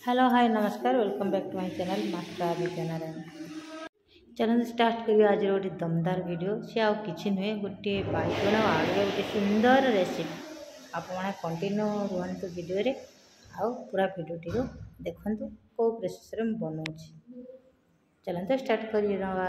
Hello hi नमस्कार welcome back to my channel master Adityanarayan. चलो start करिए आज गोटे दमदार वीडियो। सी आउ किछि नुहे गोटे बाइगण आलू गोटे सुंदर रेसिपी। आपने कंटिन्यू रुहतु वीडियो रे आउ पूरा वीडियो टी देखंतु को प्रोसेस रे बनाउछि। चलते स्टार्ट करिए नवा।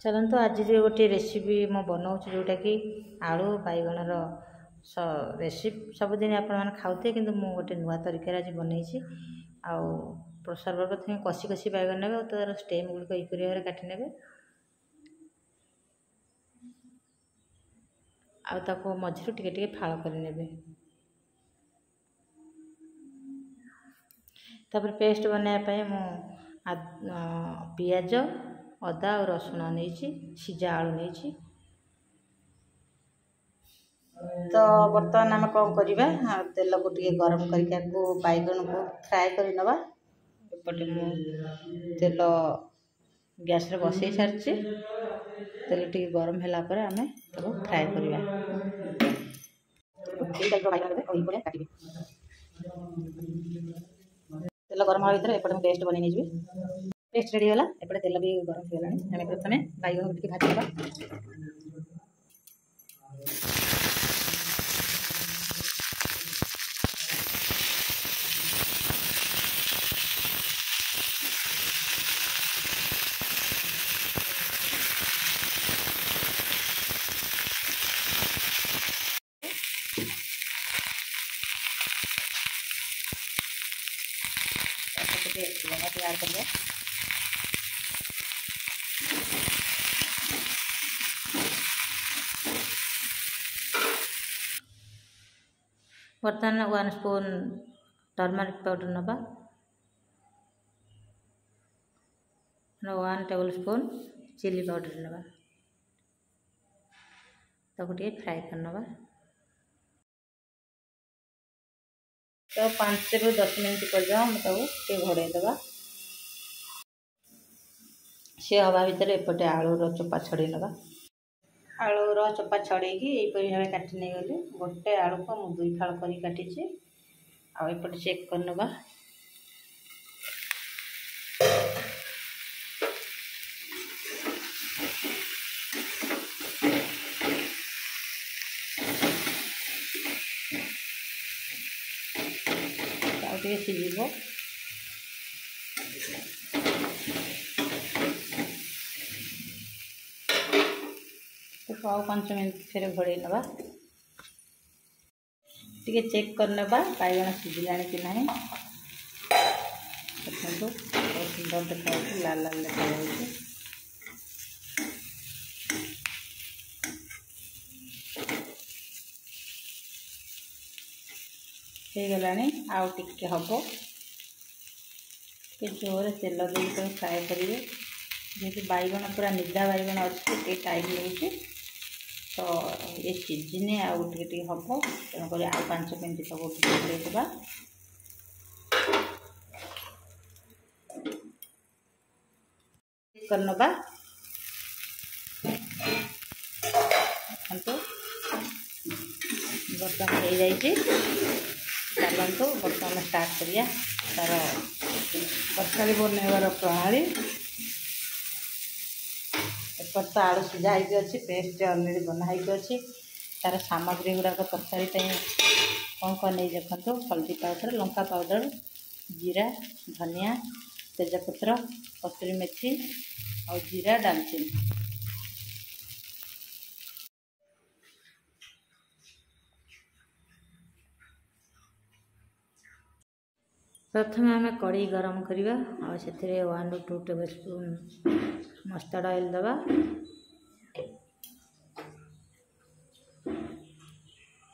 चलते आज जो गोटे रेसिपी मो बनाऊँ जोटा कि आलू बैगण रेसिपी सबुदिन आपण खाऊे कि गोटे नुआ तरीके आज बनई सर्वप्रथम कषि कषि बैगण ने तार स्टेम गुड़िक यपरी भाव काटि ने आउ मझिरु टिके टिके फाड़ करने तापर पेस्ट बनाया मु पियाज अदा और रसुण नहीं सीजा आलू नहीं। तो बर्तमान आम कौन करवा तेल को टे गरम करके बैगण को फ्राए कर नवा। एपटे मु तेल गैस रे बसई सारी तेल टे गरम है आम फ्राए करवा। तेल गरम हवा भर एपटे पेस्ट बन पेस्ट रेडी है। एपटे तेल भी गरम हो गलानी। आम प्रथम बैगण को भाजी लगा तैयार कर लिया। बर्तमान 1 स्पून टर्मरिक पाउडर नवा 1 टेबल स्पून चिली पाउडर नवा टे फ्राए कर नवा। तो 5 ରୁ 10 मिनट कर घोड़े दबा। सी हवा भितर एपटे आलूर चोपा छड़े नवा। आलूर चोपा छड़े यहपरी भाव काटि नहीं गली। गोटे आलू को मुझे 2 फाड़ कर काटी आउपटे चेक कर नवा। सीझ तो आउ 5 मिनट फिर घोड़े नवा। टे चेक करने बैगण सीझिला कि ना। देखो बहुत सुंदर देखा लाल लाल देखा गलानी। आउ टिके हम जोर तेल दे फ्राए करेंगे। जेहेतु बैगण पूरा निदा बैगण अच्छे टाइम लगे तो ये सीजने आउ टे हम तेणुक आ 5 मिनट सब देवा। करनवा बर्तमान हो जाइए। चलतु बर्तमान स्टार्ट करिया तार तरकारी बनइबार प्रणाली। एपट तो आलू सीझा अच्छी पेस्ट अलरेडी बनाई अच्छी। तार सामग्री गुड़ाक तरकारी कौन कौन नहीं देखो हल्दी पाउडर लंका पाउडर जीरा धनिया तेजपत्र कस्तूरी मेथी और जीरा डालचीनी। प्रथम आम कढ़ी गरम करवा और से 1 ରୁ 2 टेबल स्पून मस्टर्ड ऑयल दबा।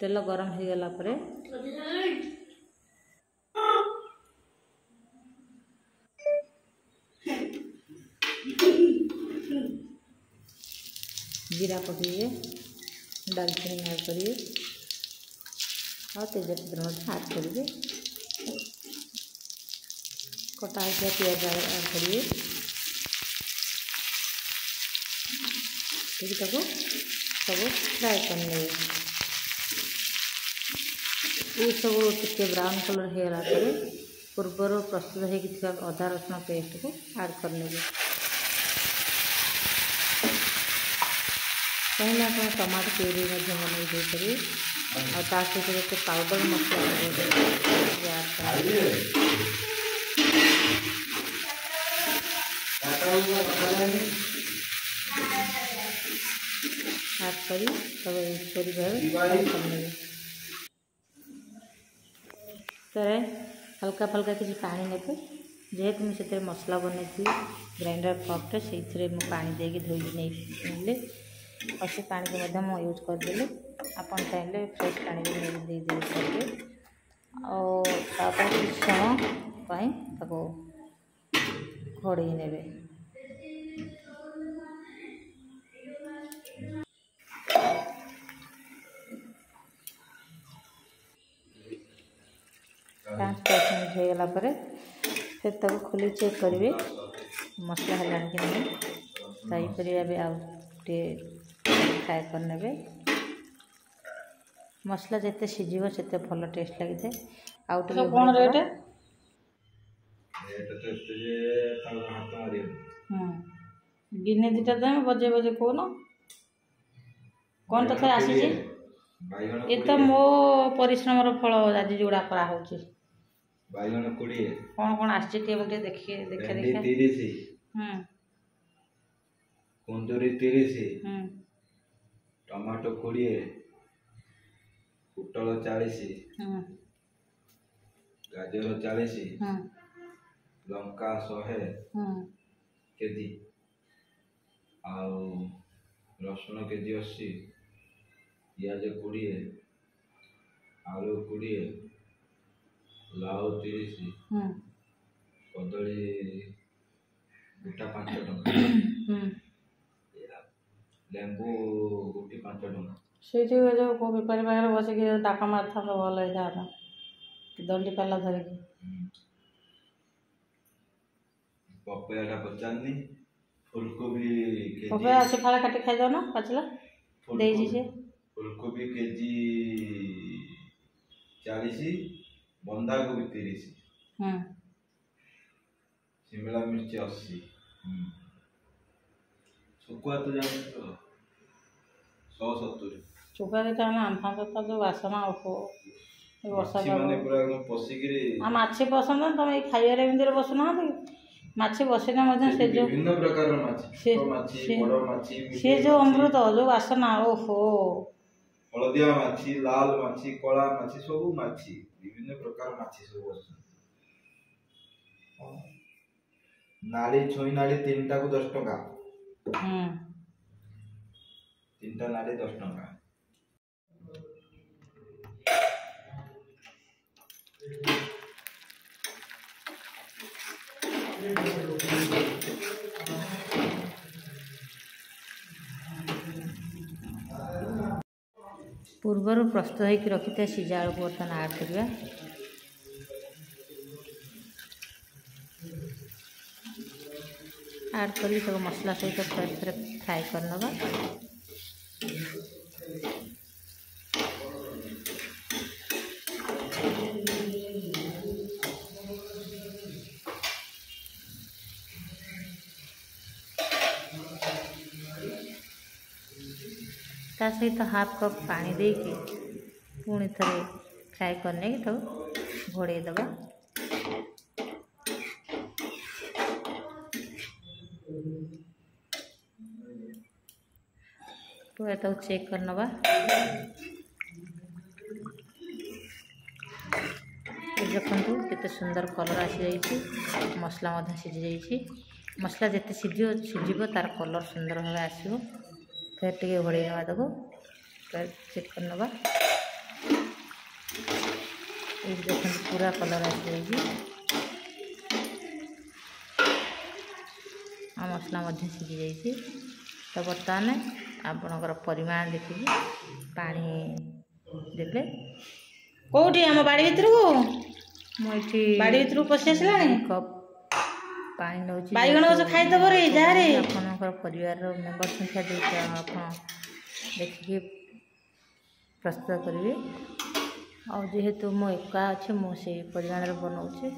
तेल गरम हो गला परे जीरा पकाइए डालचीनी ऐड करिए और तेजपत्र ऐड करिए। कटा पियाज ऐड करिए। सब फ्राए करने ये सब टे ब्राउन कलर होगा पूर्वर प्रस्तुत होता अदा रसुण पेस्ट को ऐड करने चाहिए आप टमाटो प्यूरी बनई देपारे आ सहित जो पाउडर मसला ऐड कर सब करने तेरे हल्का फल्का किसी पानी नेबे जेहेतु मुझे मसला बनई ग्राइंडर कपटे से पानी देके धोई नहीं और से पानी को यूज करदेली आपन चाहे फ्रेश पानी भी दे पारे और कुछ समय घोड़े ने पाँच मिनट हो गला फिर तक खोली चेक करेंगे मसला है कि नहीं तापर आउटे फ्राए करने मसला जिते सीझे से भल टेस्ट लगी था आउटे कौन रेट गिने दुटा दें बजे बजे कौन कौन तथा आसी ये तो मो परिश्रम फल आज जोड़ा करा होची बाइगन 20 कौन कौन आछे टेबल के देखिए देखे देखे 30 कुंदूरी 30 टमाटो 20 पुटल 40 गाजर 40 लंका 100 केजी आउ रसुण केजी 80 पियाज 20 आलू 20 लाउ 30 कदली गोटा 5 टंका लेंबू गोटी 5 टंका से जो बेपारी पाखे बसिक डाका मारता तो भल होता दंडी पाला धरिकी पपया 50 फूलकोबी पपया अच्छे फाड़ा काटी खाई दो ना पचला दे से फूलकोबी केजी 40 बंधा गोभी 30 शिमला मिर्च 80 सुकुआ तो जान तो 170 चुका देता है आम फांस जो बासना ओहो वर्षा माने पूरा एकदम पसिगिरी आ माछी पसंद तुम ये खाइबार एमती बसुना माछी बसिना से जो विभिन्न प्रकार माछी बड़ माछी से जो अमृत जो बासना ओहो हलदिया माछी लाल माछी कला माछी सब माछी विभिन्न प्रकार माछी सब नाली छोई नाली 3टा को 10 टका 3टा नाली 10 टका पूर्वर प्रस्तुत होकर रखी था सीझा आलू को बर्तमान ऐड करवा ऐड कर सब मसला सहित फ्राए करना ता सहित हाफ कप पानी देकी पुणी थे फ्राए करने तो घोड़े दबा पूरा तो चेक करनवा देखु केते सुंदर कलर आसी जाइए मसला सीझी जाइए मसला जिते सीझ तार कलर सुंदर भाव आसो फिर टे घोड़े नवा तक फिर चेक करनवा ये देखो पूरा कलर आसी जाइए मसला सीझी जाइए तो बर्तमान आपणकर परिमाण देखिए पानी देते कौटी आम बाड़ी भर को बाड़ी भर पशि आसला कप पानी नौ बैगन गछ खाईदेव रे जा रे परिवार मेम्बर संख्या दुईटा आप देखिए प्रस्तुत करेंगे। और जेहेतु मो एका अच्छे मुझे परिमाण बनाऊे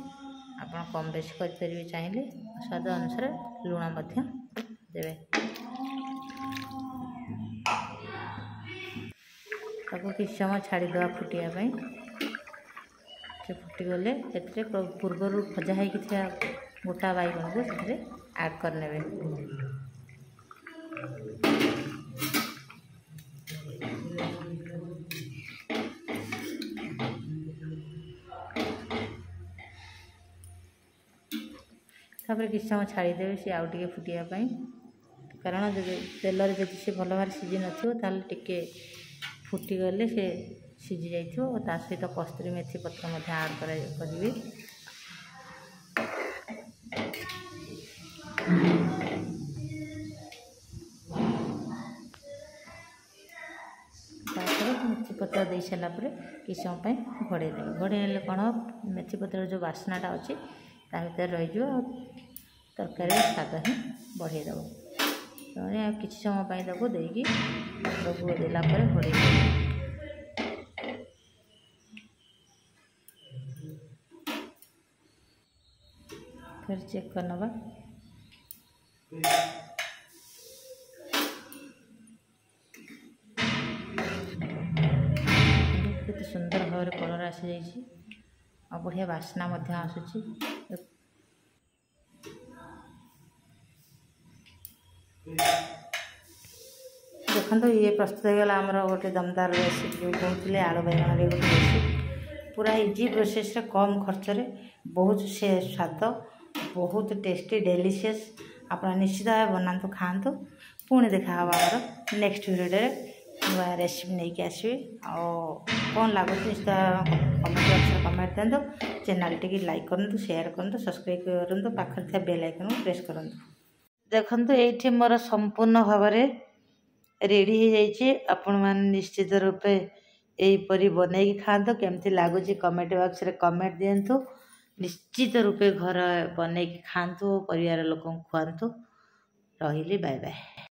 आप कम बेस करेंगे चाहिए स्वाद अनुसार लुण देवे। ताको किसी समय छाड़ीदे फुटापी से फुटीगले पूर्वर भजा हो गोटा बैगण को से ऐड करने। तापर किसी समय छाड़ीदे सी आउ टे फुटापी कारण तेल जब से भल भाव सीझी टे फुटीगले से सीझी जा सहित कस्तूरी मेथी पत्र ऐड करी। मेथी पत्र दे सारापर किसी समय घोड़े घोड़े कौन मेथी पत्र जो बास्नाटा अच्छी भर रही तरकारी स्वाद ही बढ़ेदेव। किसी समय देकी देलापर घोड़े फिर चेक करनवा। केते सुंदर भाव कलर आसी जाइए और बढ़िया बास्ना आसूची। देखो ये प्रस्तुत होगा आमर गोटे दमदार रेसिपी जो कहते आलू बैगण गोटे रेसिपी पूरा इजी प्रोसेस कम खर्च बहुत से स्वाद बहुत टेस्टी डेलीशियस आप निश्चित भाव बनातु खातु। पुणी देखा आमर नेक्स्ट वीडियो नुआ रेसिपी नहीं आसबि कौन लगुच निश्चित कमेंट दिंतु। चैनल टी लाइक करूँ शेयर करूँ सब्सक्राइब करूँ पाखर था बेल आइकन प्रेस करूँ। देखो ये मोर संपूर्ण भाव रेडी हो जाइए आपण मैंने निश्चित रूपे यहीपरी बनई खातु केमती लगुच कमेंट बॉक्स रे कमेंट दिंतु। निश्चित रूपे घर बनई खातु परिवार लोक खुआतु। रही बाय बाय।